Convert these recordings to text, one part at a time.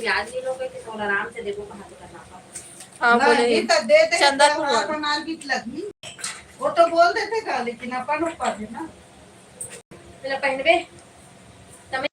ब्याज नहीं लोगे कि तो आराम से देखो कहाँ से करना था। हाँ बोले नहीं तो दे दे चंदनपुर तो अपन आर्गिट लगी वो तो बोल देते का लेकिन अपन ऊपर है ना पहले पहनबे तमे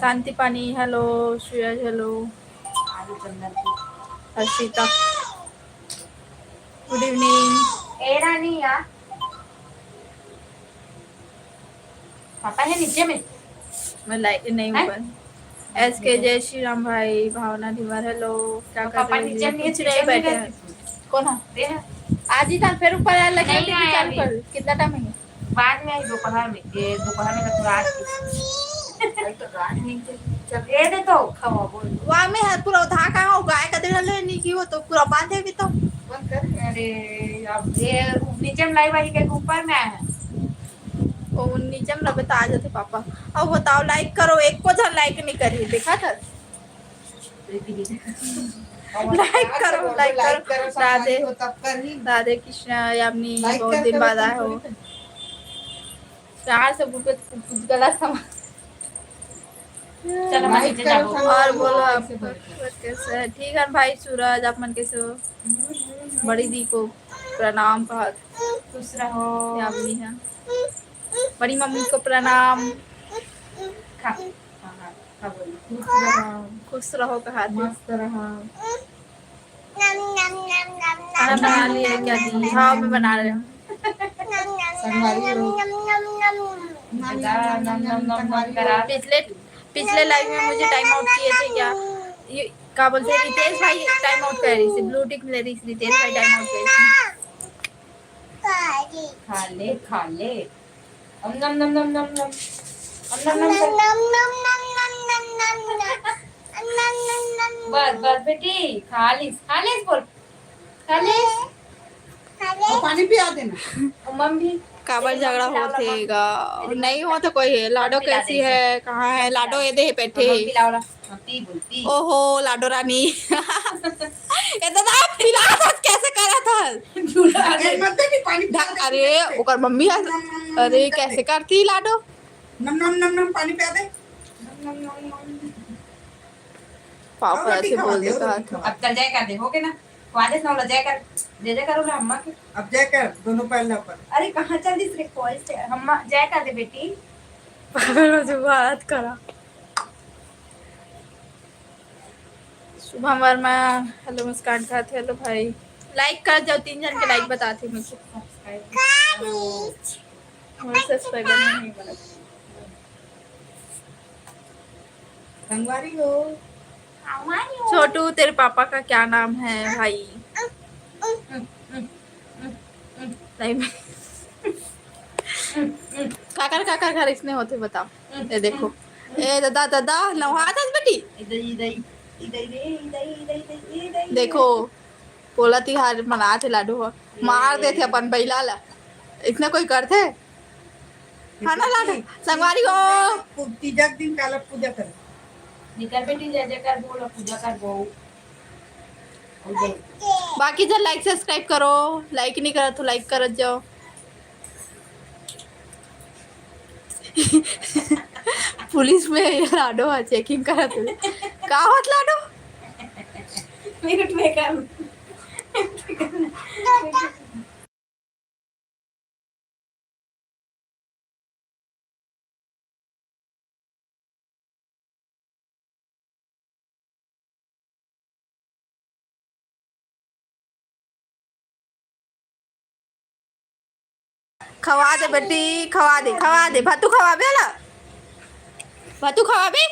शांति पानी हेलो, श्रेयस हेलो, आलू चंदनपुर हर्षिता गुड इवनिंग। ए रानी यार पापा है नीचे में मैं लाइट नहीं ऊपर। एस के जय श्री राम भाई, भावना धीवर हेलो, क्या कर पापा रहे नीचे हैं? नहीं कुछ नहीं बैठे हैं। कौन है? दे है आज ही था फिर ऊपर आया लगे नहीं आया चालू अभी। कर। कितना टाइम है? बाद में आई दोपहर में ये दोपहर में तो रात की तो रात नहीं चल दे दे तो खाओ बोल वहाँ में है पूरा उठा का हो गाय का दिन ले नहीं की हो तो पूरा बांधे भी तो बंद कर। अरे अब ये नीचे में लाई वाली के ऊपर में आया है ओ नीचे में बता आ जाते पापा। अब बताओ लाइक करो, एक को जन लाइक नहीं करी देखा था। लाइक करो राधे राधे कृष्ण यामिनी बहुत दिन बाद आए हो। चार से कुछ गलत समा चलो मैं नीचे जाओ और बोलो आप कैसे है? ठीक है भाई सूरज, आप मन कैसे हो? बड़ी दी को प्रणाम कहा। खुश रहो यामिनी है बड़ी मम्मी को प्रणाम। खा खा बोल खुश रहो कहा थे। मस्त रहो खाना बना लिया क्या दी? हाँ मैं बना रही हूँ। पिछले पिछले लाइव में मुझे टाइम आउट किए थे क्या? ये क्या बोलते हैं रितेश भाई टाइम आउट कर रही थी, ब्लू टिक ले रही थी रितेश भाई टाइम आउट कर रही थी। खा ले नम नम नम नम नम बस बस बेटी खा लिस बोल खा लिस पानी पिया देना मम्मी काबर झगड़ा होतेगा नहीं हो तो कोई है। लाडो कैसी है, कहाँ है लाडो? ये दे बैठे ओहो लाडो रानी ये दादा पिला कैसे करा था? अरे ओकर मम्मी अरे कैसे करती लाडो? नम नम नम नम पानी पिया दे पापा ऐसे बोल दे कहा अब चल जाए कर दे हो गए ना वादे ना जाए कर दे दे करो ना अम्मा के अब जय कर दोनों पैर ले ऊपर अरे कहाँ चल दिस रे कोई से अम्मा जाए कर दे बेटी पापा मुझे बात करा। शुभम वर्मा हेलो, मुस्कान का हेलो भाई। लाइक कर जाओ, 3 जन के लाइक बताते मुझे। सब्सक्राइबर नहीं बना। संगवारी हो छोटू तेरे पापा का क्या नाम है भाई? नहीं काकर काकर घर इसने होते बताओ। ये देखो ए दादा दादा नहा था बेटी देखो पोला तिहार मना थे लाडू मार देते अपन बैला ला इतना कोई करते है ना लाडू संगवारी हो। तीजा दिन काला पूजा कर निकल बेटी जय जयकार बोलो पूजा कर बो बाकी जन लाइक सब्सक्राइब करो, लाइक नहीं करा तो लाइक कर जाओ। पुलिस में लाडो चेकिंग करा तू का होत लाडो मिनट में कर खवा दे बेटी खवा दे भातू खवा बे ला भातू खवा बे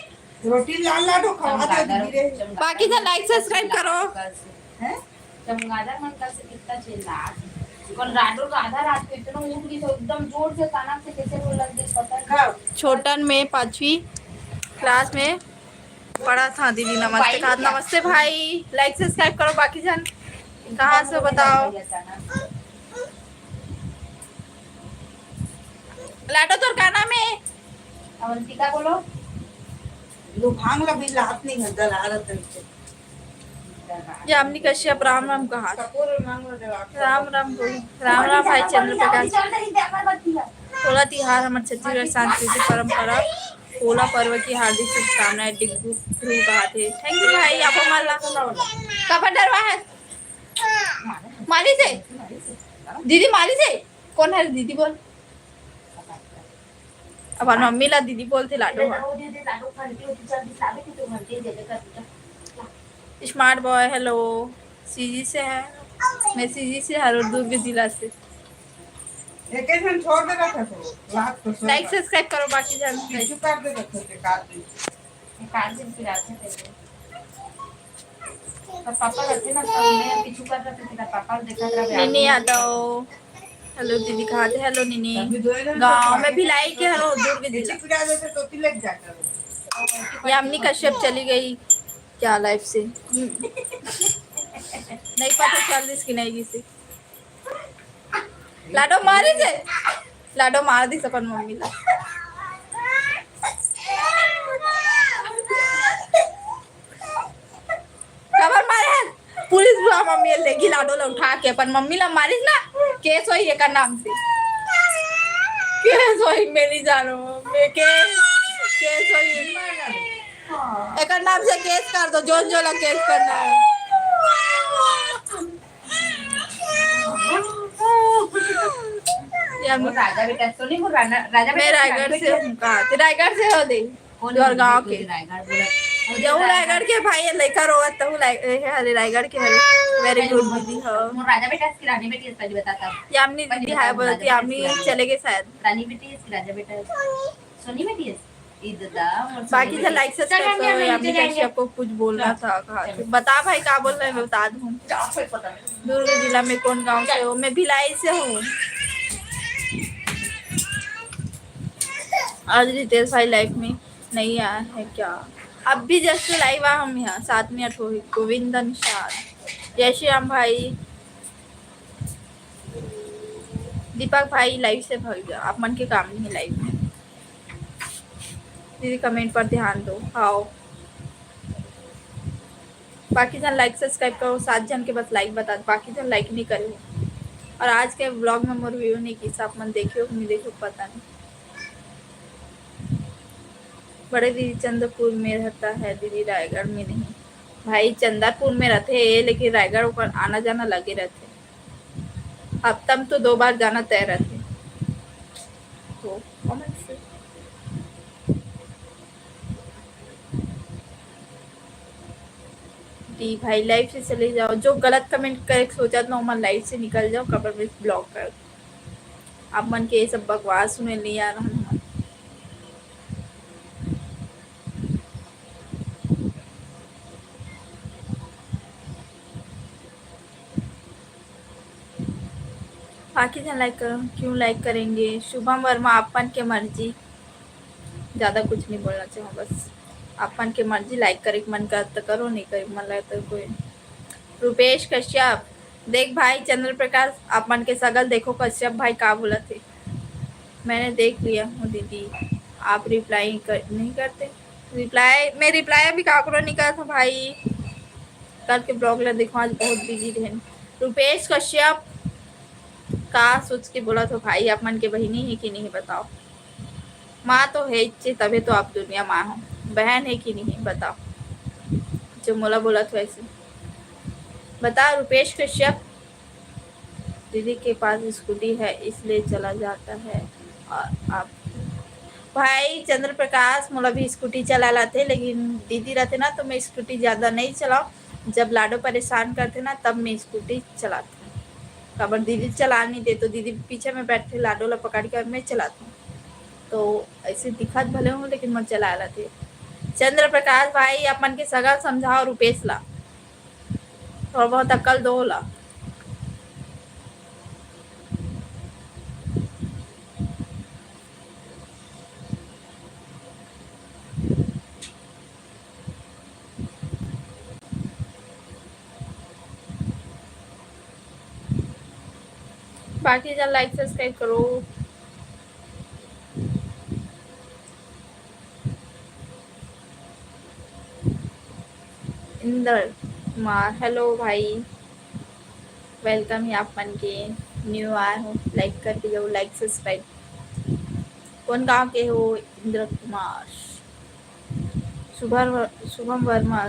रोटी लाल लाडो खवा दे धीरे। बाकी तो लाइक सब्सक्राइब करो। हैं? चमगादड़ मन का से कितना चिल्ला कौन राडो आधा रात को इतना ऊँट गई तो एकदम जोर से ताना से कैसे बोल लग गई पता खाओ। छोटन में 5वीं क्लास में पढ़ा था दीदी। नमस्ते कहा नमस्ते भाई। लाइक सब्सक्राइब करो बाकी जन कहाँ से बताओ। लाडो तो क्या नाम है? अवंतिका बोलो लो भांग ला भी लात नहीं है दल आरत है। यामिनी कश्यप राम राम कहा। कपूर मांग लो जरा। राम राम बोलो। राम राम भाई चंद्र प्रकाश। पोला तिहार हमारे छत्तीसगढ़ सांस्कृतिक परंपरा पोला पर्व की हार्दिक शुभकामनाएं। डिग्गू ध्रुव कहा थे। थैंक यू भाई। आप माला कब डरवा है माली से दीदी माली से कौन है दीदी बोल। अब मम्मी ला दीदी बोलते लाडो स्मार्ट बॉय हेलो सीजी से है। मैं सीजी से हर दुर्ग जिला से। एक एक दिन छोड़ दे रखा तो लात तो लाइक सब्सक्राइब करो बाकी जन। टिश्यू कर दे रखा थे काट दे। फिर आते थे तो पापा रहते ना तब मैं पीछू कर रहे थे पापा देखा रहा निनी यादव हेलो दीदी कहा थे। हेलो निनी अभी दो ही दिन गाँव में भिलाई के हेलो दुर्ग जिला। पिटा देते तो तिलक जाता है। यामिनी कश्यप चली गई क्या लाइफ से नहीं पता चल रही इसकी नहीं किसी। लाडो मारी से लाडो मार दी अपन मम्मी ला। खबर मारे पुलिस बुला मम्मी लेगी लाडो ला उठा के अपन मम्मी ला मारिस ना केस होई एक नाम से केस होई मेरी जानो मैं केस होई एक नाम से केस कर दो जो जो ला केस करना है। वो राजा बेटा सुनी वो राजा मैं रायगढ़ से हूँ कहा रायगढ़ से हो दे और गांव के रायगढ़ बोला जो रायगढ़ के भाई लड़का रोवत तो हरे रायगढ़ के हरे वेरी गुड दीदी हो। वो राजा बेटा इसकी रानी बेटी है पहले बताता यामिनी दीदी हाय बोलती यामिनी चले गए शायद। रानी बेटी है इसकी राजा बेटा है सोनी बेटी है बाकी से लाइक सब्सक्राइब करो। यामिनी कश्यप को कुछ बोलना था कहा बता भाई क्या बोल रहे हैं मैं बता दूँ। दुर्ग जिला में कौन गाँव से हो? मैं भिलाई से हूँ। आज रितेश भाई लाइफ में नहीं आया है क्या? अब भी जस्ट लाइव आ हम यहाँ 7 मिनट हो गई। गोविंद निषाद जय श्री राम भाई। दीपक भाई लाइव से भाग गया आप मन के काम नहीं है लाइव में। दीदी कमेंट पर ध्यान दो। आओ बाकी जन लाइक सब्सक्राइब करो। 7 जन के बस लाइक बता बाकी जन लाइक नहीं करे। और आज के व्लॉग में मोर व्यू नहीं की आप मन देखे नहीं देखो पता नहीं। बड़े दीदी चंद्रपुर में रहता है दीदी रायगढ़ में नहीं। भाई चंद्रपुर में रहते हैं लेकिन रायगढ़ ऊपर आना जाना लगे रहते। अब तक तो 2 बार जाना तय रहते तो कमेंट से दी भाई लाइव से चले जाओ। जो गलत कमेंट कर सोचा था मन लाइव से निकल जाओ कबर में ब्लॉक कर। अब मन के ये सब बकवास सुने नहीं आ रहा मन। बाकी जन लाइक करो। क्यों लाइक करेंगे? शुभम वर्मा अपन के मर्जी। ज़्यादा कुछ नहीं बोलना चाहूँ बस अपन के मर्जी। लाइक करे मन कर तो करो नहीं करे मन लगे तो कोई। रुपेश कश्यप देख भाई चंद्र प्रकाश अपन के सगल देखो कश्यप भाई का बोला थे। मैंने देख लिया हूँ दीदी आप रिप्लाई नहीं करते। रिप्लाई अभी काकरो नहीं करा था भाई। कल के ब्लॉग ला देखो आज बहुत बिजी रहे। रुपेश कश्यप का सोच के बोला तो भाई आप मन के बहनी है कि नहीं बताओ। माँ तो है तभी तो आप दुनिया माँ हो। बहन है कि नहीं बताओ। जो मोला बोला तो ऐसे बता। रुपेश कश्यप दीदी के पास स्कूटी है इसलिए चला जाता है। और आप भाई चंद्र प्रकाश मोला भी स्कूटी चला लाते लेकिन दीदी रहते ना तो मैं स्कूटी ज़्यादा नहीं चलाऊँ। जब लाडो परेशान करते ना तब मैं स्कूटी चलाती हूँ। खबर दीदी चला नहीं दे तो दीदी पीछे में बैठे लाडो ला पकड़ कर मैं चलाती हूँ। तो ऐसे दिखत भले हूँ लेकिन मैं चला लाती। चंद्र प्रकाश भाई अपन के सगा समझाओ रुपेश ला, थोड़ा बहुत अकल दो ला। बाकी जन लाइक सब्सक्राइब करो। इंद्र कुमार हेलो भाई, वेलकम है आप मन के, न्यू आए हो लाइक करके जाओ, लाइक सब्सक्राइब। कौन गांव के हो? इंद्र कुमार। शुभम वर्मा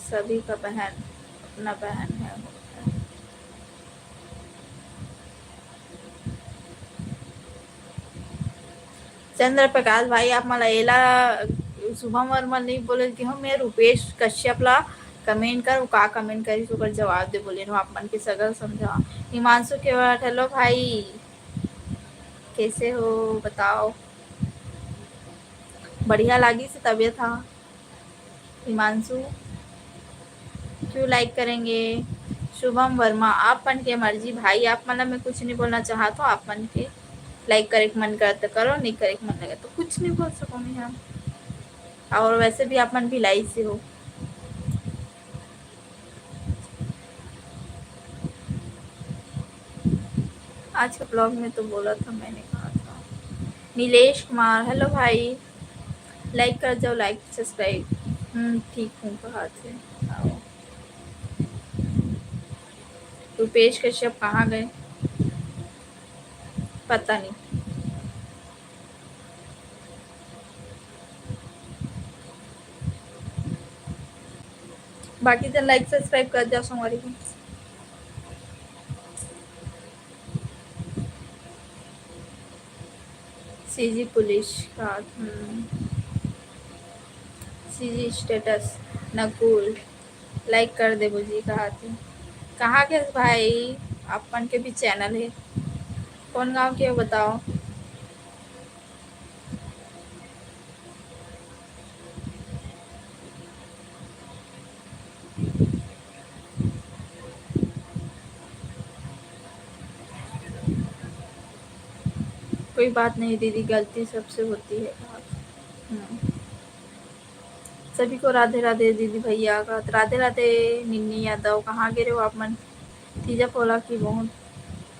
सभी का बहन, अपना बहन है। चंद्र प्रकाश भाई आप मला याला शुभम वर्मा नहीं बोले कि हम मैं रुपेश कश्यप ला कमेंट कर, वो का कमेंट करी तो जवाब दे बोले आप मन के सगल समझा। हिमांशु के बाद हेलो भाई, कैसे हो बताओ? बढ़िया लगी से तबीयत था हिमांशु, क्यों लाइक करेंगे? शुभम वर्मा आप मन के मर्जी भाई, आप मतलब मैं कुछ नहीं बोलना चाहा तो आप मन के लाइक करे मन करते करो, नहीं करे मन लगे तो कुछ नहीं बोल सकूंगी हम। और वैसे भी आप मन भी लाई से हो। आज के ब्लॉग में तो बोला था मैंने, कहा था। नीलेश कुमार हेलो भाई, लाइक कर जाओ, लाइक सब्सक्राइब। ठीक हूँ, कहा थे आओ। रुपेश कश्यप कहाँ गए पता नहीं। बाकी तो लाइक सब्सक्राइब कर जाओ सोमवारी को। सीजी पुलिस का सीजी स्टेटस नकुल लाइक कर दे बुझी, कहा थी। कहाँ के भाई? अपन के भी चैनल है, कौन गांव के हो बताओ? कोई बात नहीं दीदी, गलती सबसे होती है। सभी को राधे राधे दीदी भैया का राधे राधे। निन्नी यादव कहाँ गिरे हो आप मन? तीजा पोला की बहुत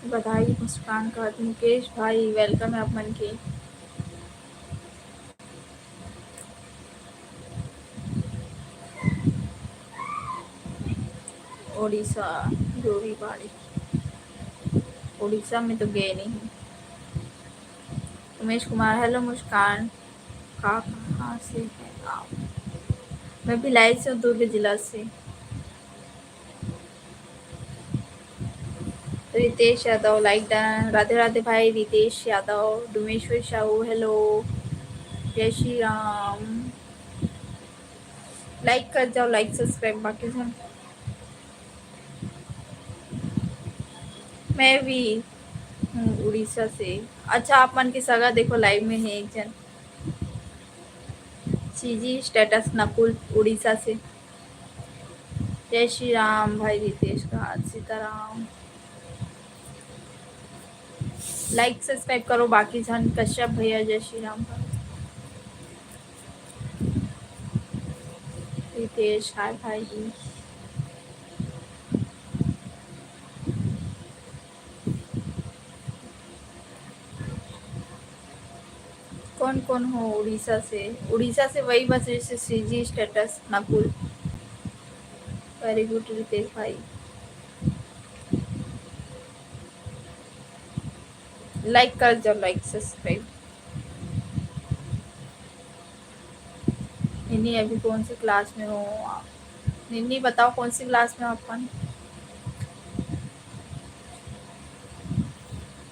बधाई। मुस्कान का मुकेश भाई वेलकम है आप मन के। उड़ीसा जोरीबाड़ी, उड़ीसा में तो गए नहीं। उमेश कुमार हेलो मुस्कान, कहाँ से है आप? मैं भिलाई से हूँ, दुर्ग जिला से। रितेश यादव लाइक डन, राधे राधे भाई रितेश यादव। डुमेश्वर साहू हेलो, जय श्री राम। लाइक कर जाओ, लाइक सब्सक्राइब बाकी सब। मैं भी हूँ उड़ीसा से। अच्छा आप मन की सगा देखो लाइव में है एक जन। सीजी स्टेटस नकुल उड़ीसा से। जय श्री राम भाई रितेश का सीताराम। लाइक सब्सक्राइब करो बाकी जन। कश्यप भैया जय श्री राम का। रितेश हाय भाई। कौन कौन हो उड़ीसा से? उड़ीसा से वही बस जैसे CG status Nakul. Very good Ritesh भाई। लाइक कर जाओ, लाइक सब्सक्राइब। निन्नी अभी कौन सी क्लास में हो आप? निन्नी बताओ कौन सी क्लास में हो अपन?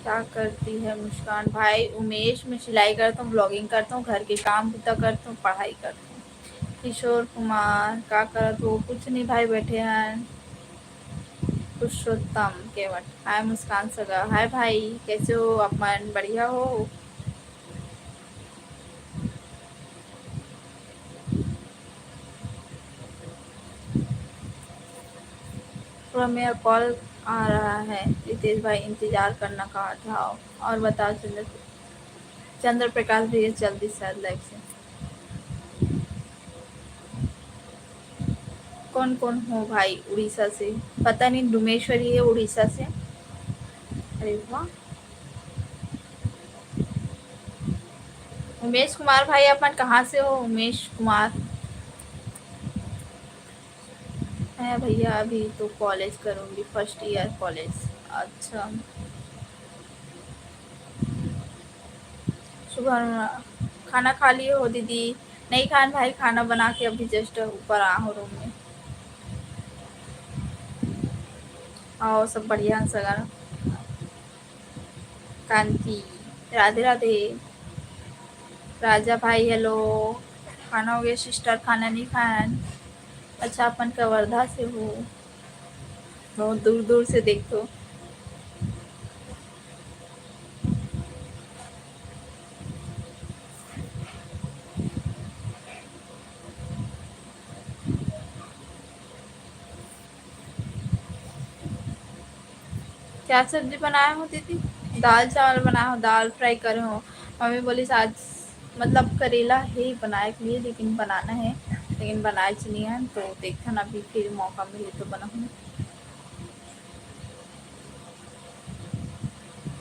क्या करती है मुस्कान भाई? उमेश मैं सिलाई करता हूँ, ब्लॉगिंग करता हूँ, घर के काम पूरा करता हूँ, पढ़ाई करता हूँ। किशोर कुमार क्या करत हो? कुछ नहीं भाई बैठे हैं। पुरुषोत्तम केवट हाय मुस्कान सगा हाय भाई, कैसे हो आप मन? बढ़िया हो? थोड़ा मेरा कॉल आ रहा है। रितेश भाई इंतजार करना कहा था। और बताओ चंद्र प्रकाश भैया जल्दी शायद लाइव से। कौन कौन हो भाई उड़ीसा से? पता नहीं, डुमेश्वरी है उड़ीसा से। अरे वाह। उमेश कुमार भाई अपन कहाँ से हो उमेश कुमार? मैं भैया अभी तो कॉलेज करूँगी, फर्स्ट ईयर कॉलेज। अच्छा। सुबह खाना खा लिए हो दीदी? नहीं खान भाई, खाना बना के अभी जस्ट ऊपर आ हो रूम में। आओ सब बढ़िया सगर। कांति राधे राधे। राजा भाई हेलो। खाना हो गया सिस्टर? खाना नहीं खाया? अच्छा अपन का वर्धा से हो, बहुत दूर दूर से देखो। क्या सब्जी बनाया हो दीदी? दाल चावल बनाया हो, दाल फ्राई करे हो। मम्मी बोली आज मतलब करेला ही बनाए के लिए, लेकिन बनाना है, लेकिन बनाए नहीं है तो देखा ना, अभी फिर मौका मिले तो बनाऊँ।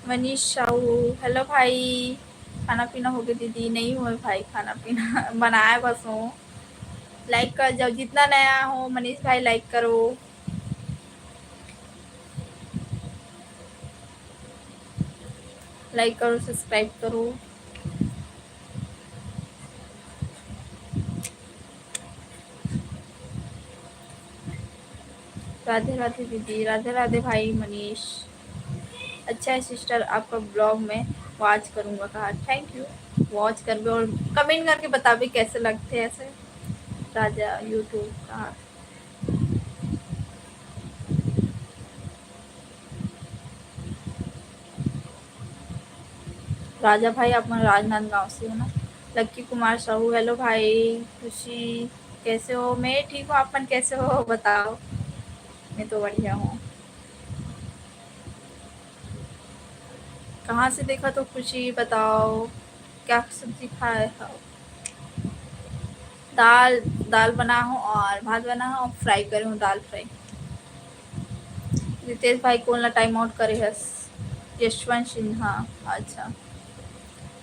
मनीष साहू हेलो भाई। खाना पीना हो गया दीदी? नहीं हुआ भाई खाना पीना बनाया बस हो। लाइक कर जाओ जितना नया हो मनीष भाई, लाइक करो। लाइक करो सब्सक्राइब करो। राधे राधे दीदी। राधे राधे भाई मनीष। अच्छा है सिस्टर, आपका ब्लॉग में वॉच करूँगा। कहा थैंक यू। वॉच कर भी और कमेंट करके बता भी कैसे लगते हैं ऐसे। राजा यूट्यूब कहा। राजा भाई आप राजनांदगांव से हो ना? लक्की कुमार साहू हेलो भाई। खुशी कैसे हो? मैं ठीक हूँ, अपन कैसे हो बताओ? मैं तो बढ़िया हूँ। कहाँ से देखा तो खुशी बताओ, क्या सब्जी खाए हो? दाल दाल बना हो और भात बना हो, फ्राई करे हूँ, दाल फ्राई। रितेश भाई कौन ला टाइम आउट करे है? यशवंत सिन्हा। अच्छा।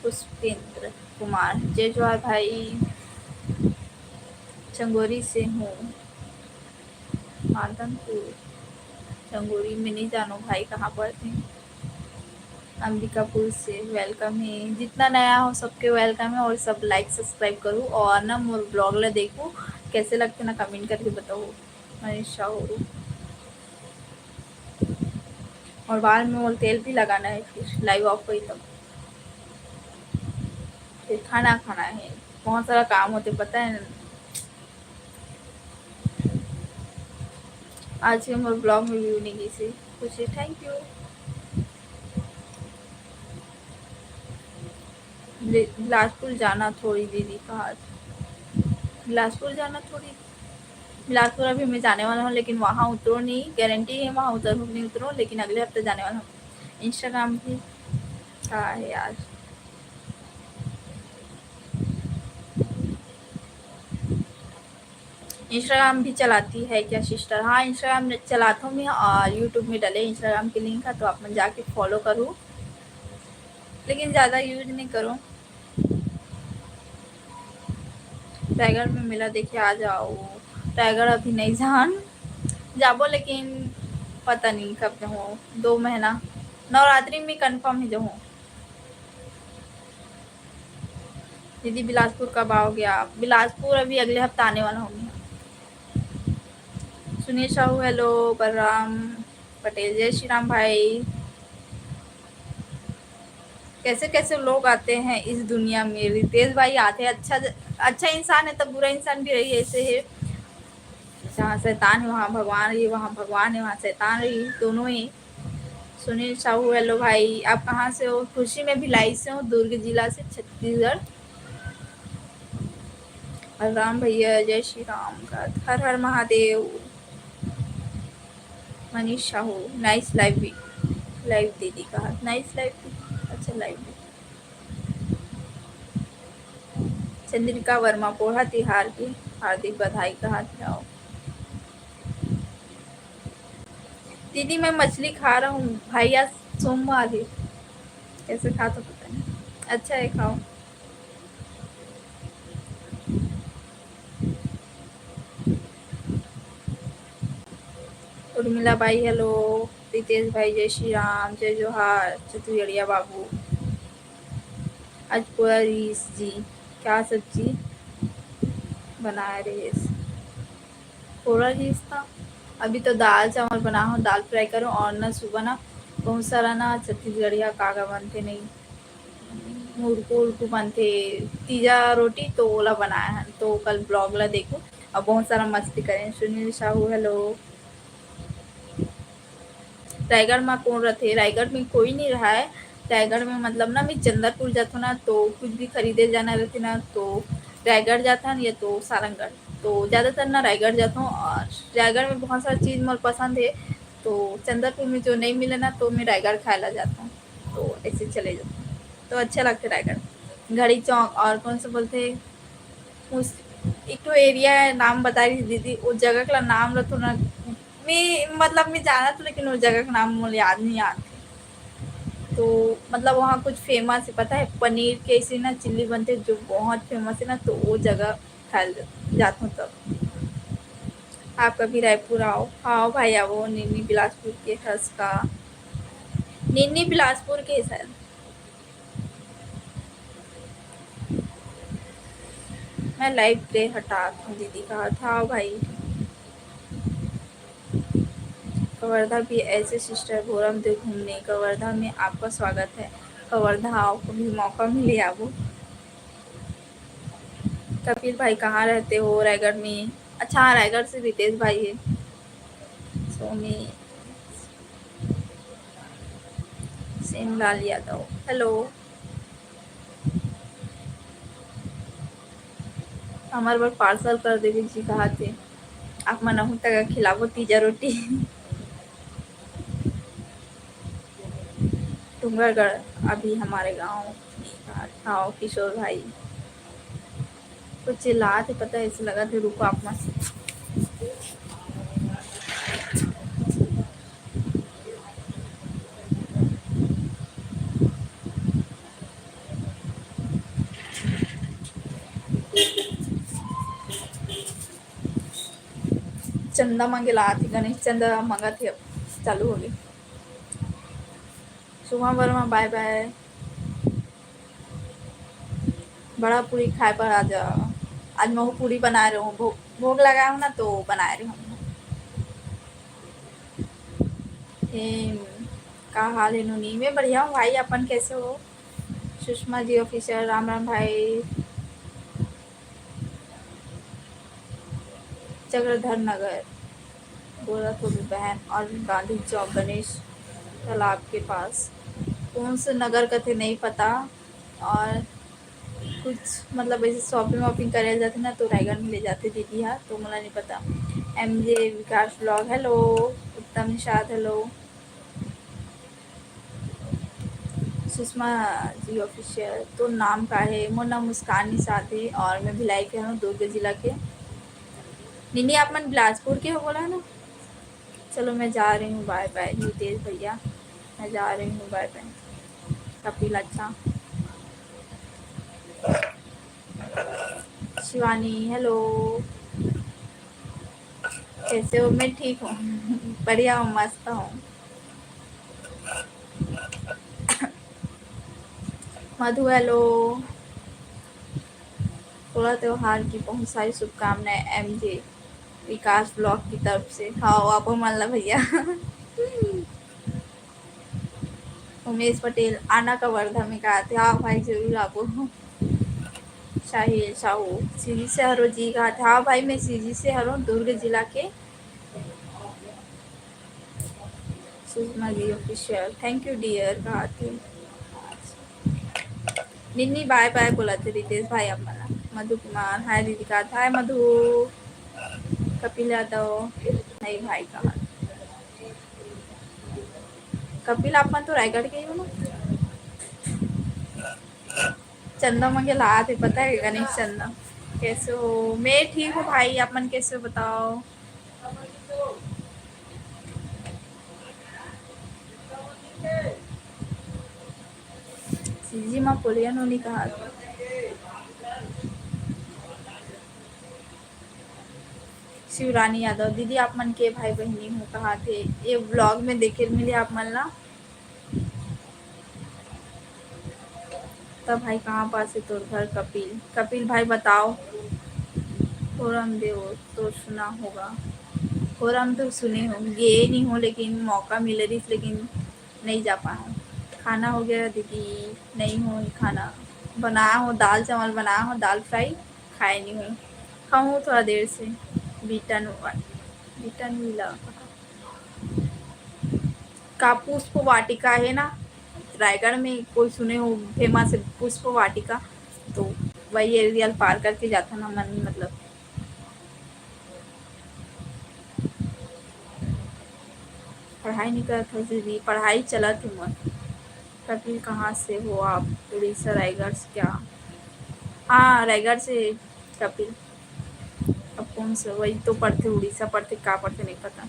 पुष्पेंद्र कुमार जय जवाहर भाई। चंगोरी से हूँ। माधनपुर चंगोरी में नहीं जानो भाई, कहाँ पर थे? अंबिकापुर से वेलकम है। जितना नया हो सबके वेलकम है, और सब लाइक सब्सक्राइब करूँ और ना मोर ब्लॉग ला देखो कैसे लगते ना, कमेंट करके बताओ। मनीषा हो। और बाल में और तेल भी लगाना है, फिर लाइव ऑफ हुई तब। फिर खाना खाना है, बहुत सारा काम होते पता है। आज के मोर ब्लॉग में व्यू नहीं गई से कुछ। Thank you. बिलासपुर जाना थोड़ी दीदी कहा। बिलासपुर जाना थोड़ी। बिलासपुर अभी मैं जाने वाला हूँ, लेकिन वहाँ उतरो नहीं, गारंटी है वहाँ उतरूँ नहीं उतरूँ, लेकिन अगले हफ्ते जाने वाला हूँ। इंस्टाग्राम भी क्या है यार। इंस्टाग्राम भी चलाती है क्या सिस्टर? हाँ इंस्टाग्राम चलाता हूँ मैं, और यूट्यूब में डले इंस्टाग्राम की लिंक है, तो आप जाके फॉलो करो, लेकिन ज़्यादा यूज नहीं करो। टाइगर में मिला देखिए आ जाओ। टाइगर अभी नहीं जाबो, लेकिन पता नहीं कब जाऊँ। 2 महीना नवरात्रि में कंफर्म ही जाऊँ। दीदी बिलासपुर कब आओगे आप? बिलासपुर अभी अगले हफ्ते आने वाला हूँ। सुनील साहू हेलो। बलराम पटेल जय श्री राम भाई। कैसे कैसे लोग आते हैं इस दुनिया में? रितेश भाई आते हैं, अच्छा इंसान है तो बुरा इंसान भी रही, ऐसे है। जहाँ शैतान है वहाँ भगवान रही, वहाँ भगवान है वहाँ शैतान रही, दोनों ही। सुनील साहू हेलो भाई। आप कहाँ से हो? खुशी में भिलाई से हूँ, दुर्ग जिला से, छत्तीसगढ़। राम भैया जय श्री राम का हर हर महादेव। मनीष साहू नाइस लाइव भी, लाइव दीदी कहा नाइस लाइव भी, अच्छा लाइव भी। चंद्रिका वर्मा पोहा तिहार की हार्दिक बधाई कहा जाओ। दीदी मैं मछली खा रहा हूँ भाई, आज सोमवार है, कैसे खा तो पता नहीं, अच्छा है खाओ। उर्मिला भाई हेलो, रितेश भाई जय श्री राम, जय जोहार, चतुरिया बाबू। आज पूरा रीस जी क्या सब्जी बना रहे, पूरा रीस था। अभी तो दाल चावल बना हूँ, दाल फ्राई करूँ और ना सुबह ना बहुत सारा ना छत्तीसगढ़िया कागा बनते नहीं, मुर्गो उर्गो बनते, तीजा रोटी तो ओला बनाया है, तो कल ब्लॉग ला देखो और बहुत सारा मस्ती करें। सुनील साहू हेलो। रायगढ़ में कौन रहते, रायगढ़ में कोई नहीं रहा है। रायगढ़ में मतलब ना मैं चंद्रपुर जाता हूँ ना, तो कुछ भी खरीदे जाना रहती ना तो रायगढ़ जाता है या तो सारंगढ़, तो ज़्यादातर ना रायगढ़ जाता हूँ। और रायगढ़ में बहुत सारी चीज़ मुझे पसंद है, तो चंद्रपुर में जो नहीं मिले ना तो मैं रायगढ़ खाए ला जाता हूँ, तो ऐसे चले जाता हूँ, तो अच्छा लगता है रायगढ़। घड़ी चौक और कौन से बोलते हैं उस एक तो एरिया है, नाम बता रही थी दीदी, उस जगह का नाम रखो ना, मैं मतलब मैं जाना तो, लेकिन उस जगह का नाम मुझे याद नहीं आता। तो मतलब वहाँ कुछ फेमस है पता है, पनीर के ऐसे ना चिल्ली बनते जो बहुत फेमस है ना, तो वो जगह खा जाता हूँ तब। आप कभी रायपुर आओ, हाँ भाई आओ, निन्नी बिलासपुर के हंस का, निन्नी बिलासपुर के सर। मैं लाइव प्ले हटा दूँ दीदी कहा था भाई। कवर्धा भी ऐसे सिस्टर भोरम दे घूमने, कवर्धा में आपका स्वागत है, कवर्धा आओ कभी मौका मिले आओ। कपिल भाई कहाँ रहते हो, रायगढ़ में, अच्छा हाँ रायगढ़ से रितेश भाई है। सोमी सेमलाल यादव हेलो। हमारे बार पार्सल कर देवी जी कहा थे, आप मनहू तक खिलावो तीजा रोटी। डूंगरगढ़ अभी हमारे गांव हाँ किशोर भाई कुछ चिल्ला थे, पता है ऐसे लगा थे, रुको आप मत। चंदा मांगे ला थी, गणेश चंदा मांगा थे, अब चालू हो गई। सुमा वर्मा बाय बाय। बड़ा पूरी खाए पर आज, आज मैं पूरी बना रही हूँ, भोग लगाया हूँ ना तो बना रही हूँ। का हाल है नूनी, मैं बढ़िया हूँ भाई, अपन कैसे हो। सुषमा जी ऑफिसर राम राम भाई। चक्रधर नगर गोरखपुर बहन और गांधी चौक गणेश तालाब के पास, कौन से नगर का थे नहीं पता। और कुछ मतलब ऐसे शॉपिंग वॉपिंग करे जाते ना तो रायगढ़ में ले जाते दीदी, हाँ तो मुझे नहीं पता। एम जे विकास ब्लॉग हेलो, उत्तम निषाद हेलो, सुषमा जी ऑफिशियल तो नाम का है, मोर नाम मुस्कान निषाद है और मैं भिलाई के हूँ, दुर्ग जिला के। निन्नी आप मन बिलासपुर के हो बोला ना, चलो मैं जा रही हूँ, बाय बाय नितेश भैया, मैं जा रही हूँ, बाय बाय। कपिल अच्छा, शिवानी हेलो, कैसे हो, मैं ठीक हूँ बढ़िया हूँ, मस्त हूँ। मधु हेलो, थोड़ा त्योहार की बहुत सारी शुभकामनाएं एम जे विकास ब्लॉग की तरफ से। हाँ आपको मान ला भैया। उमेश पटेल आना का वर्धा में कहा थे, हाँ भाई जरूर आपको। शाहिल साहू सीजी से हरो जी कहा था, हाँ भाई मैं सीजी से हरो दुर्ग जिला के। Sushma ji official thank you dear कहा थे। निन्नी बाय बाय बोला थे रितेश भाई अपना। मधु कुमार हाय दीदी कहा था, हाय मधु। कपिल यादव नहीं भाई कहा, कपिल आपण तो रायगढ़ के ही हो ना? चंदा मंगे लाए थे, पता है गणेश चंदा। कैसे हो? मैं ठीक हूँ भाई, अपन कैसे हो बताओ? सीजी माँ पुलियन होनी कहा था। शिवरानी यादव दीदी आप मन के भाई बहनी हो कहा थे? ये व्लॉग में देखे मिले आप मन ला। तब भाई कहाँ पास है तोर घर? कपिल कपिल भाई बताओ। फोरम देव तो सुना होगा, फोरम तो सुने हो, गए नहीं हो लेकिन मौका मिले रही, लेकिन नहीं जा पाया। खाना हो गया दीदी? नहीं हो खाना बनाया हो, दाल चावल बनाया हो, दाल फ्राई खाए नहीं हो। खाऊँ थोड़ा देर से। बीटन बीटन मिला का पुष्प वाटिका है ना रायगढ़ में, कोई सुने हो फेमस है पुष्प वाटिका, तो वही एरियल पार करके जाता ना मन, मतलब पढ़ाई नहीं करता था दीदी, पढ़ाई चला थी मन। कपिल कहाँ से हो आप? उड़ीसा रायगढ़ से क्या? हाँ रायगढ़ से कपिल। अब कौन से वही तो पढ़ते, उड़ीसा पढ़ते, क्या पढ़ते नहीं पता।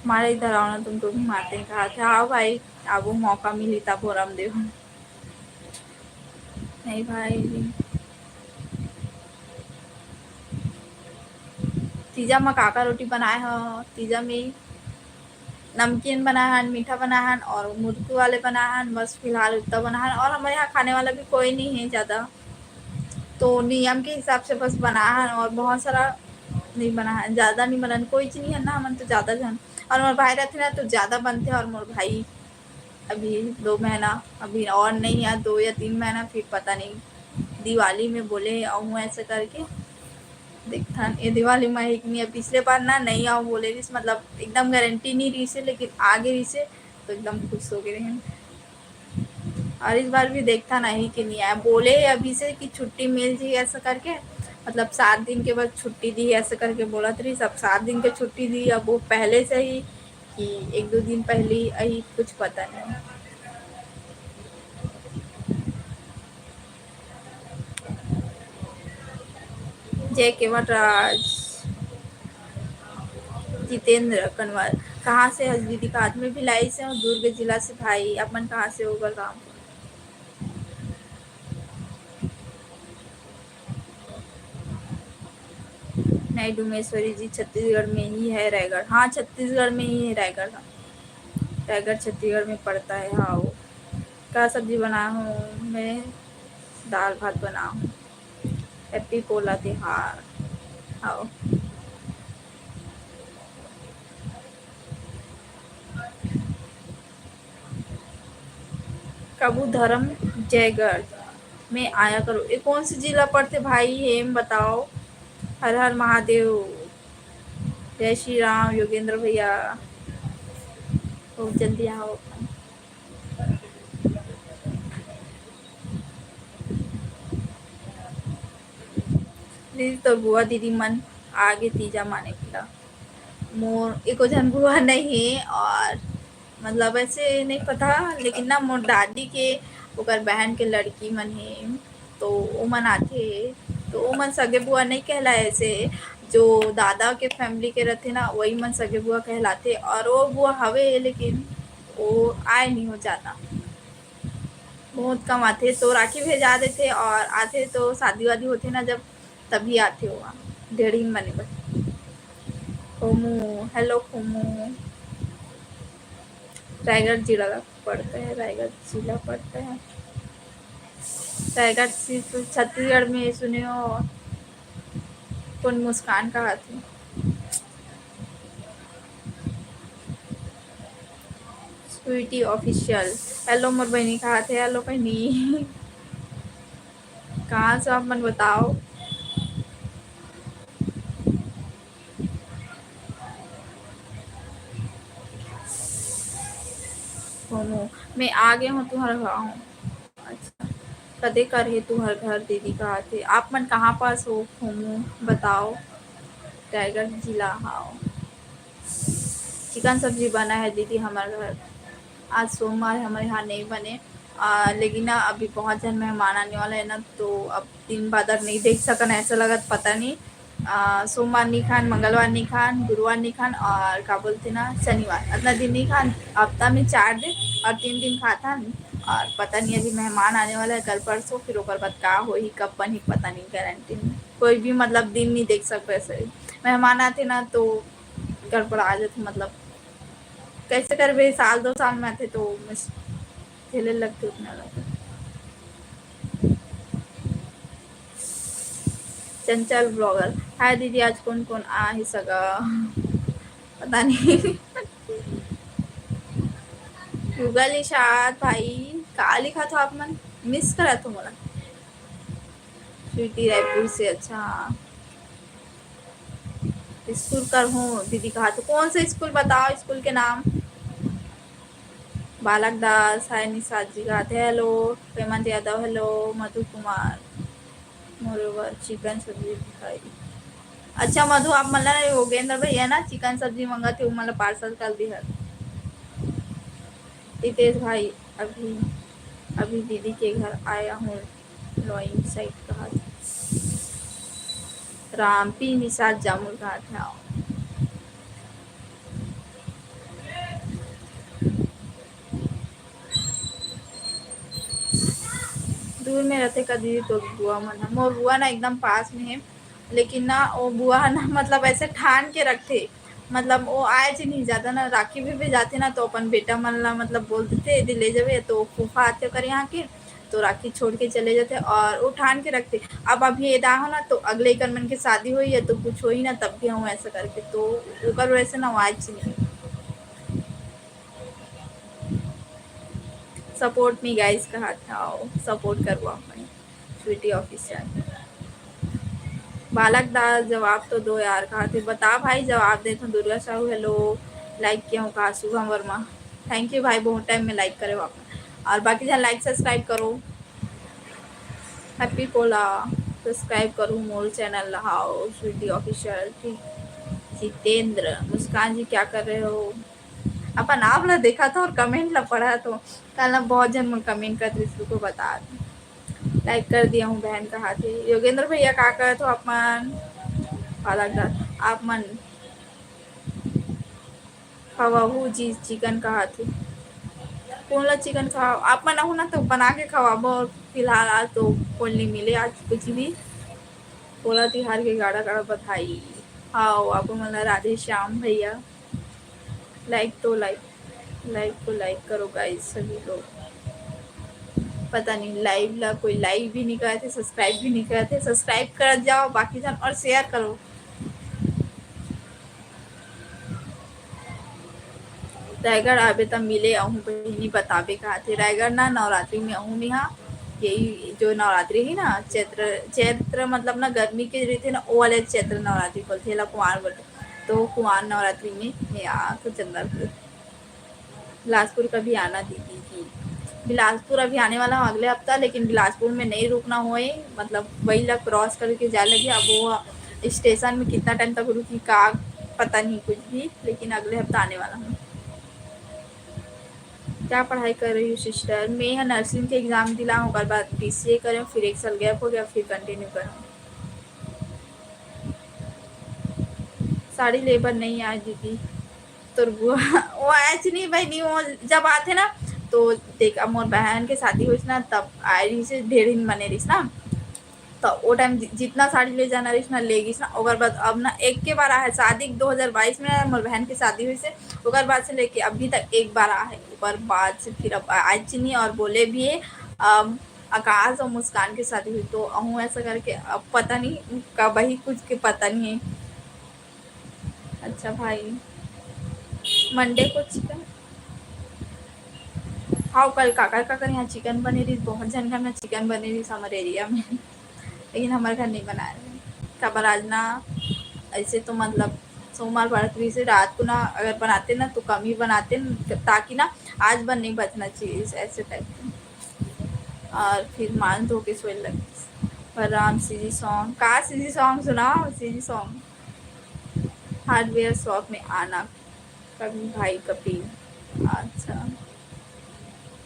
हमारे इधर आओ ना, तुमको भी मारते हैं कहा था। आओ भाई, अब वो मौका मिली तब हो रामदेव। नहीं भाई, तीजा में काका रोटी बनाए हो? तीजा में नमकीन बनाए हैं, मीठा बनाए हैं और मुर्गी वाले बनाए हैं, बस फिलहाल उतना बनाए हैं। और हमारे यहाँ खाने वाला भी कोई नहीं है ज़्यादा, तो नियम के हिसाब से बस बनाया है, और बहुत सारा नहीं बना है, ज़्यादा नहीं बना, कोई चीज़ नहीं है ना मन तो ज़्यादा जन। और मोर भाई रहते ना तो ज़्यादा बनते, और मोर भाई अभी 2 महीना अभी और नहीं है, 2 या 3 महीना फिर पता नहीं दिवाली में बोले आऊँ ऐसे करके। देखता ये दिवाली में एक नहीं, पिछले बार ना नहीं आऊँ बोले रही, मतलब एकदम गारंटी नहीं रही से, लेकिन आगे रही से तो एकदम खुश हो गए हैं। और इस बार भी देखता नहीं कि नहीं आया, बोले अभी से कि छुट्टी मिल जाए ऐसा करके, मतलब 7 दिन के बाद छुट्टी दी ऐसे करके बोला थी सब, 7 दिन की छुट्टी दी। अब वो पहले से ही कि 1-2 दिन पहले ही कुछ पता नहीं। जय केवटराज जितेंद्र कनवाल कहाँ से? हज दीदी का हाथ में भी लाई से और दुर्ग जिला से भाई। अपन कहाँ से होगा काम? नहीं डुमेश्वरी जी छत्तीसगढ़ में ही है रायगढ़। हाँ छत्तीसगढ़ में ही है रायगढ़, रायगढ़ छत्तीसगढ़ में पड़ता है। हाँ वो क्या सब्जी बना हूँ मैं? दाल भात बना हूँ। हैप्पी पोला त्योहार। आओ कबू धर्म जयगढ़ में आया करो। ये कौन सी जिला पड़ते भाई हेम बताओ? हर हर महादेव, जय श्री राम योगेंद्र भैया, बहुत जल्दी आओ। दीदी तो बुआ दीदी मन आगे तीजा माने पिला मोर एको जन बुआ नहीं है, और मतलब ऐसे नहीं पता, लेकिन ना मोर दादी के ओकर बहन के लड़की मन है, तो वो मन आथे, तो वो मन सगे बुआ नहीं कहलाए, ऐसे जो दादा के फैमिली के रहते ना वही मन सगे बुआ कहलाते। और वो बुआ हवे लेकिन वो आए नहीं हो जाता, बहुत कम आते, तो राखी भेजा देते, और आते तो शादी वादी होते ना जब तभी आते हुआ डेढ़ी मने बस। खोमू हेलो खोमू, रायगढ़ जिला पड़ता है, रायगढ़ जिला पड़ता है। रायगढ़ सिर्फ छत्तीसगढ़ में सुने हो? कौन मुस्कान कहा थी? स्वीटी ऑफिशियल हेलो मोर बहनी कहा थे? हेलो बहनी कहाँ से आप मन बताओ? सोनू मैं आ गया हूँ तुम्हारा गाँव। अच्छा कदे कर है तू हर घर दीदी कहा थे आप मन कहाँ पास हो घूमू बताओ। टाइगर जिला हाओ। चिकन सब्जी बना है दीदी हमारे घर। आज सोमवार है हमारे यहाँ नहीं बने लेकिन ना अभी बहुत जन मेहमान आने वाला है ना तो अब दिन बादर नहीं देख सकन ऐसा लगा पता नहीं। सोमवार नहीं खान मंगलवार नहीं खान गुरुवार नहीं खान और क्या बोलते ना शनिवार इतना दिन नहीं खान हफ्ता में 4 दिन और 3 दिन खाता और पता नहीं अभी मेहमान आने वाला है कल परसों फिर ओकर बाद का हो ही कब बन ही पता नहीं गारंटी नहीं कोई भी मतलब दिन नहीं देख सकते ऐसे मेहमान आते ना तो गड़बड़ आ जाते मतलब कैसे कर वे साल 2 साल में आते तो झेले लगते उतना लगता। चंचल ब्लॉगर हाय दीदी आज कौन कौन आ ही सका पता नहीं। गूगल इशाद भाई का लिखा था आप मन मिस करा तो मला स्वीटी रायपुर से अच्छा स्कूल कर हूँ दीदी कहा तो कौन सा स्कूल बताओ स्कूल के नाम। बालक दास हाय निषाद जी का हेलो हेमंत यादव हेलो मधु कुमार मोरोवर चिकन सब्जी खाई। अच्छा मधु आप मला योगेंद्र भैया ना चिकन सब्जी मंगाते हो मला पार्सल कर दी है। रितेश भाई अभी अभी दीदी के घर आया हूँ लॉइंग साइड कहा रामपी निषाद जामुल कहा था। दूर में रहते का दीदी तो बुआ मना मोर बुआ ना एकदम पास में है लेकिन ना वो बुआ ना मतलब ऐसे ठान के रखते मतलब वो आए थे नहीं ज़्यादा ना राखी भी जाते ना तो अपन बेटा मन ला मतलब बोलते थे यदि ले जावे तो फूफा आते कर यहाँ के तो राखी छोड़ के चले जाते और वो ठान के रखते। अब अभी ये हो ना तो अगले कर मन की शादी हुई है तो कुछ हो ही ना तब भी हम ऐसा करके तो ऊपर वैसे ना आज नहीं। सपोर्ट मी गाइस कहा था सपोर्ट करो अपन स्वीटी ऑफिसर। बालक दास जवाब तो दो यार कहा थे बता भाई जवाब दे तो दुर्गा साहू हेलो लाइक किया हूँ कहा शुभम वर्मा थैंक यू भाई बहुत टाइम में लाइक करे वापस और बाकी जहाँ लाइक सब्सक्राइब करो हैप्पी पोला सब्सक्राइब करो मोर चैनल रहाओ स्वीटी ऑफिशियल ठीक। जितेंद्र मुस्कान जी क्या कर रहे हो अपन आप ला देखा था और कमेंट ला पढ़ा तो कल ना बहुत जन कमेंट करते इसको को बता लाइक कर दिया हूँ बहन कहा थे। योगेंद्र भैया क्या करे तो आप मन आप मन खवाहू जी चिकन कहा थे कौन ला चिकन खाओ आप मन आहू ना तो बना के खवाबो और फिलहाल आज तो कौन नहीं मिले आज कुछ भी पोला तिहार के गाड़ा गाड़ा बधाई। हाँ आप मन राधे श्याम भैया लाइक तो लाइक करो गाइस सभी लोग पता नहीं लाइव ला कोई लाइव भी नहीं करे थे सब्सक्राइब भी नहीं करे थे सब्सक्राइब कर जाओ बाकी जन और शेयर करो। रायगढ़ आबे तब मिले अहूँ बहनी बताबे कहा थे रायगढ़ ना नवरात्रि में अहूँ में यहाँ यही जो नवरात्रि है ना चैत्र मतलब ना गर्मी के रीते ना वो वाले चैत्र नवरात्रि बोलते हैं कुमार बोलते तो कुमार नवरात्रि में यहाँ तो चंद्रपुर बिलासपुर का भी आना दीदी की बिलासपुर अभी आने वाला हूँ अगले हफ्ता लेकिन बिलासपुर में नहीं रुकना हुए मतलब वही ला क्रॉस करके जाने लगे अब वो स्टेशन में कितना टाइम तक रुकी का पता नहीं कुछ भी लेकिन अगले हफ्ता आने वाला हूँ। क्या पढ़ाई कर रही हूँ सिस्टर मैं यहाँ नर्सिंग के एग्ज़ाम दिला हूँ उसके बाद PCA करें फिर 1 साल गैप हो गया फिर कंटिन्यू करूँ। साड़ी लेबर नहीं आए दीदी तो वो आज नहीं भाई नहीं वो जब आते ना तो देख अब मोर बहन के शादी हुई ना तब आए रही से ढेर दिन बने रही ना तो वो टाइम जितना साड़ी ले जाना रही ना लेगी ना ओकर बाद अब ना एक के बार आए शादी 2022 में मोर बहन की शादी हुई से ओकर बाद से लेके अभी तक एक बार आए ओकर बाद से फिर अब आज नहीं और बोले भी है आकाश और मुस्कान की शादी हुई तो अहूँ ऐसा करके अब पता नहीं कब ही कुछ के पता नहीं है। अच्छा भाई मंडे को चिकन हाँ कल काकर यहाँ चिकन बने रही बहुत जन घर में चिकन बने रही हमारे एरिया में लेकिन हमारे घर नहीं बना रहे खबर आज ना ऐसे तो मतलब सोमवार बढ़ती से रात को ना अगर बनाते ना तो कम ही बनाते ताकि ना आज बन नहीं बचना चाहिए ऐसे टाइप और फिर मान धो के सोने लगी। पर राम सीजी सॉन्ग, कहा सीजी सॉन्ग सुनाओ, सीजी सॉन्ग। हार्डवेयर शॉप में आना कभी भाई कभी। अच्छा,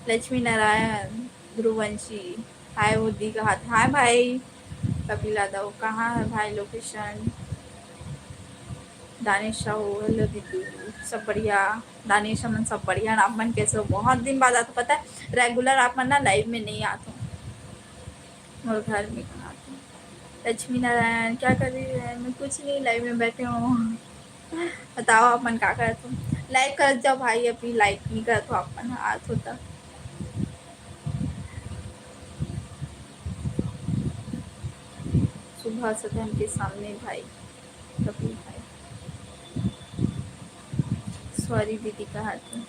लक्ष्मी नारायण, ध्रुवंशी, हाय बुद्धि का हाथ, हाय भाई कपिल यादव, कहाँ है भाई लोकेशन। दानिश साहू, हेलो दीदू, सब बढ़िया। दानिश अमन सब बढ़िया ना। आप मन कैसे हो? बहुत दिन बाद आता, पता है रेगुलर आप मन ना लाइव में नहीं आते और घर में कहाँ आते। लक्ष्मी नारायण, क्या कर रही है? मैं कुछ नहीं, लाइव में बैठे हूँ। बताओ आप मन क्या कर तुम? लाइक कर जाओ भाई, अभी लाइक नहीं कर तो आप मन हाथ होता। सुबह सदन के सामने भाई कपिल भाई, सॉरी दीदी कहा थी।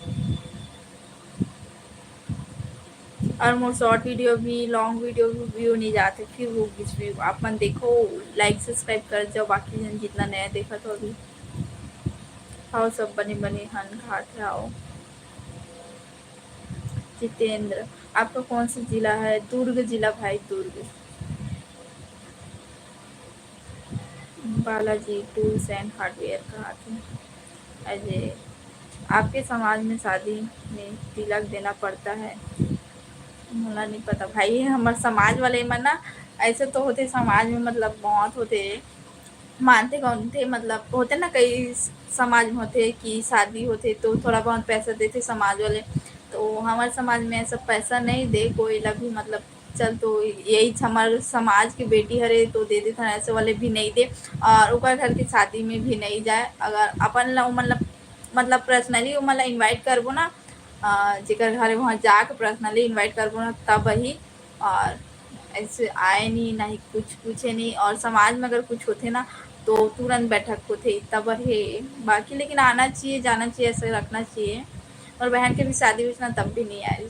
और मोर शॉर्ट वीडियो भी लॉन्ग वीडियो भी व्यू नहीं जाते, फिर वो किस व्यू आप मन देखो, लाइक सब्सक्राइब कर जाओ। बाकी जन जितना नया देखा तो अभी आओ सब बने बने हन घाट आओ। जितेंद्र, आपका कौन सा जिला है? दुर्ग जिला भाई, दुर्ग। बालाजी टूल्स एंड हार्डवेयर कहा था। अजय, आपके समाज में शादी में तिलक देना पड़ता है? मला नहीं पता भाई, हमारे समाज वाले मन ना ऐसे तो होते समाज में, मतलब बहुत होते मानते कौन थे, मतलब होते ना कई समाज में होते कि शादी होते तो थोड़ा बहुत पैसा देते समाज वाले। तो हमारे समाज में ऐसा पैसा नहीं दे कोई भी, मतलब चल तो यही हमारे समाज की बेटी हरे तो दे देते हैं, ऐसे वाले भी नहीं दे। और ऊपर घर की शादी में भी नहीं जाए। अगर अपन ला मतलब पर्सनली मतलब इनवाइट करबो ना, जेकर घरे वहाँ जाके पर्सनली इनवाइट करबो ना तब ही। और ऐसे आए नहीं, ना ही कुछ पूछे नहीं। और समाज में अगर कुछ होते ना तो तुरंत बैठक होते तब है। बाकी लेकिन आना चाहिए जाना चाहिए, ऐसे रखना चाहिए। और बहन के भी शादी हुई ना तब भी नहीं आई,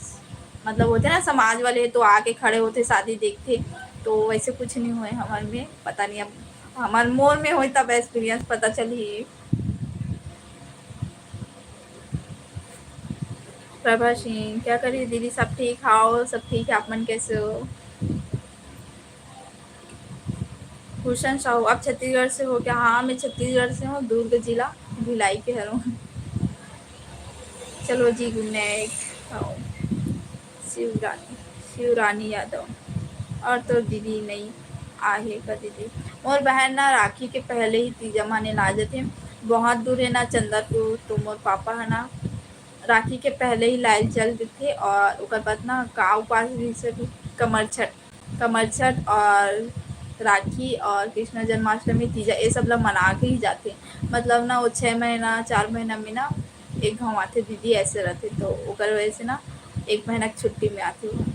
मतलब होते ना समाज वाले तो आके खड़े होते शादी देखते, तो वैसे कुछ नहीं हुए हमारे में। पता नहीं अब हमारे मोर में हो तब एक्सपीरियंस पता चली। प्रभा सिंह, क्या करिए दीदी, सब ठीक? हाँ सब ठीक है, आप मन कैसे हो? भूषण साहू, आप छत्तीसगढ़ से हो क्या? हाँ मैं छत्तीसगढ़ से हूँ, दुर्ग जिला, भिलाई के हूँ। चलो जी गुड नाइट। हाँ, शिवरानी यादव, और तो दीदी नहीं आहे का दीदी। मोर बहन ना राखी के पहले ही तीजा माने ला जाते, बहुत दूर है ना चंद्रपुर। तो मोर पापा है ना राखी के पहले ही लाइल चल देते। और ओकर बाद ना गाँव पास से भी कमरछठ और राखी और कृष्ण जन्माष्टमी तीजा ये सब लोग मना के ही जाते। मतलब ना वो 6 महीना 4 महीना में ना एक गाँव आते दीदी, ऐसे रहते। तो ओकर वजह से ना 1 महीना की छुट्टी में आती हूँ।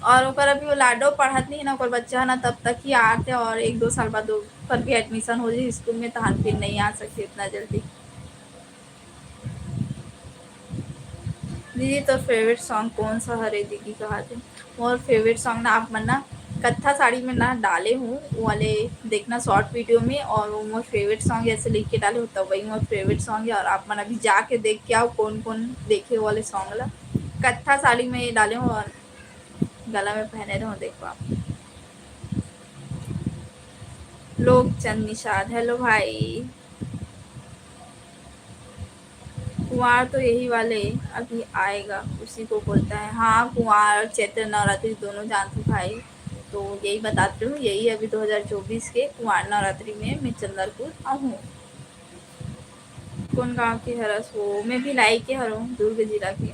और ओकर अभी वो लाडो पढ़त नहीं है ना, ओकर बच्चा है ना तब तक ही आते। और 1-2 साल बाद ओकर भी एडमिशन हो जाए स्कूल में, तो हम फिर नहीं आ सकते इतना जल्दी। दीदी तो फेवरेट सॉन्ग कौन सा हरे दीदी कहा थे? मोर फेवरेट सॉन्ग ना आप मन ना कत्था साड़ी में ना डाले हूँ वो वाले, देखना शॉर्ट वीडियो में। और वो मोर फेवरेट सॉन्ग ऐसे लिख के डाले होता, वही मोर फेवरेट सॉन्ग है। और आप मन अभी जाके देख के आओ कौन कौन देखे वाले सॉन्ग ला। कत्था साड़ी में डाले हूँ और गला में पहने रहो, देखो आप। लोग चंद निषाद, हेलो भाई। कुंवार तो यही वाले अभी आएगा उसी को बोलता है। हाँ कुंवार और चैत्र नवरात्रि दोनों जानती हूँ भाई, तो यही बताती हूँ। यही अभी 2024 के कुंवार नवरात्रि में मैं चंद्रपुर आऊँ। कौन गांव की हरस हो? मैं भिलाई के हर हूँ, दुर्ग जिला की।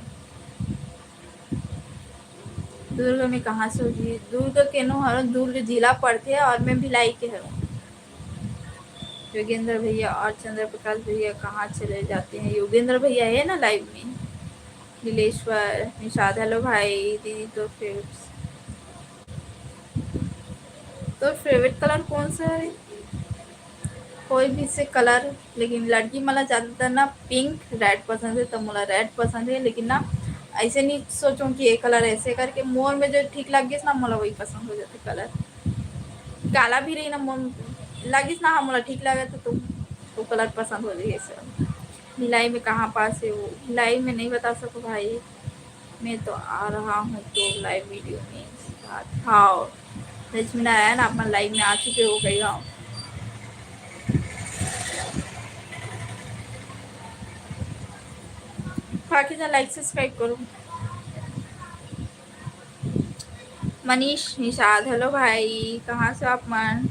दुर्ग में कहाँ से होगी? दुर्ग के नो हर दुर्ग जिला पड़ते हैं और मैं भिलाई के हर हूँ। योगेंद्र भैया और चंद्र प्रकाश भैया कहाँ चले जाते हैं? योगेंद्र भैया है ना लाइव में। नीलेश्वर निषाद, हेलो भाई। दीदी तो फेवरेट कलर कौन सा है? कोई भी से कलर, लेकिन लड़की मला ज़्यादातर ना पिंक रेड पसंद है, तो मला रेड पसंद है। लेकिन ना ऐसे नहीं सोचूं कि ये कलर ऐसे करके, मोर में जो ठीक लगे ना मला वही पसंद हो जाते कलर। काला भी रही ना मोर लगिस ना, हाँ मला ठीक लगे तो कलर पसंद हो जाए। भिलाई में कहाँ पास है वो? भिलाई में नहीं बता सको भाई। मैं तो आ रहा हूँ तो लाइव वीडियो में साथ। हाँ लक्ष्मी नारायण आप लाइव में आ चुके हो कई गाँव। बाकी जा लाइक सब्सक्राइब करो। मनीष निषाद हेलो भाई, कहाँ से आप मन?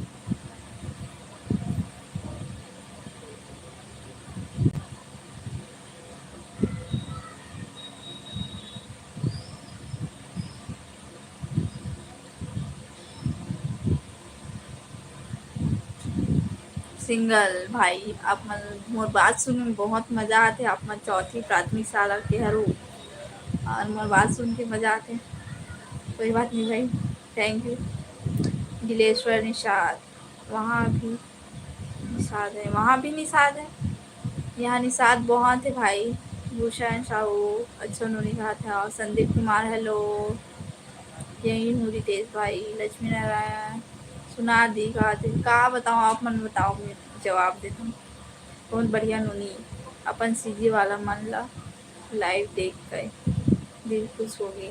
सिंगल भाई आप मन मोर बात सुने में बहुत मजा आते। आप मन चौथी प्राथमिक शाला के हरू और मोर बात सुन के मजा आते। कोई बात नहीं भाई, थैंक यू। गिलेश्वर निषाद, वहाँ भी निषाद है, वहाँ भी निषाद है, यहाँ निषाद बहुत है भाई। भूषण साहू अच्छा उन्होंने कहा था। और संदीप कुमार हेलो, यही हूँ। रितेश भाई, लक्ष्मी नारायण, सुना दी कहा थे का बताऊँ, आप मन बताओ मैं जवाब देता हूँ। बहुत बढ़िया नोनी, अपन सीजी वाला मन ला लाइव देख गए, दिल खुश हो गई।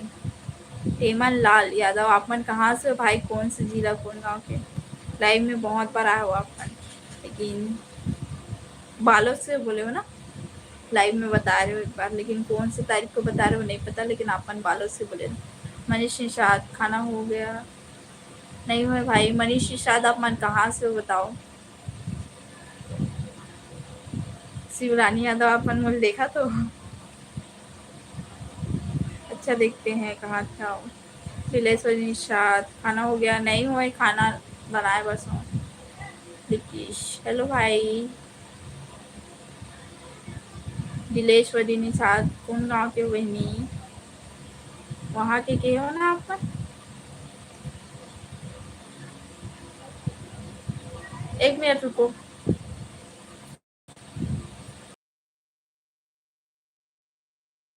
हेमन लाल यादव आप मन कहाँ से भाई, कौन से जिला कौन गांव के? लाइव में बहुत बार आए हो आप मन, लेकिन बालों से बोले हो ना, लाइव में बता रहे हो एक बार, लेकिन कौन सी तारीख को बता रहे हो नहीं पता, लेकिन अपन बालों से बोले। मनीष निषाद खाना हो गया? नहीं हुआ भाई। मनीष निषाद आप मन कहाँ से हो बताओ? शिवरानी यादव अपन मुझे देखा तो अच्छा देखते हैं, कहाँ था? बिलेश्वर निषाद खाना हो गया? नहीं हुआ खाना, बनाए बस हूँ। दिकेश हेलो भाई। दिलेश्वरी निषाद कौन गांव के बहनी? वहाँ के हो ना आप? एक मिनट रुको।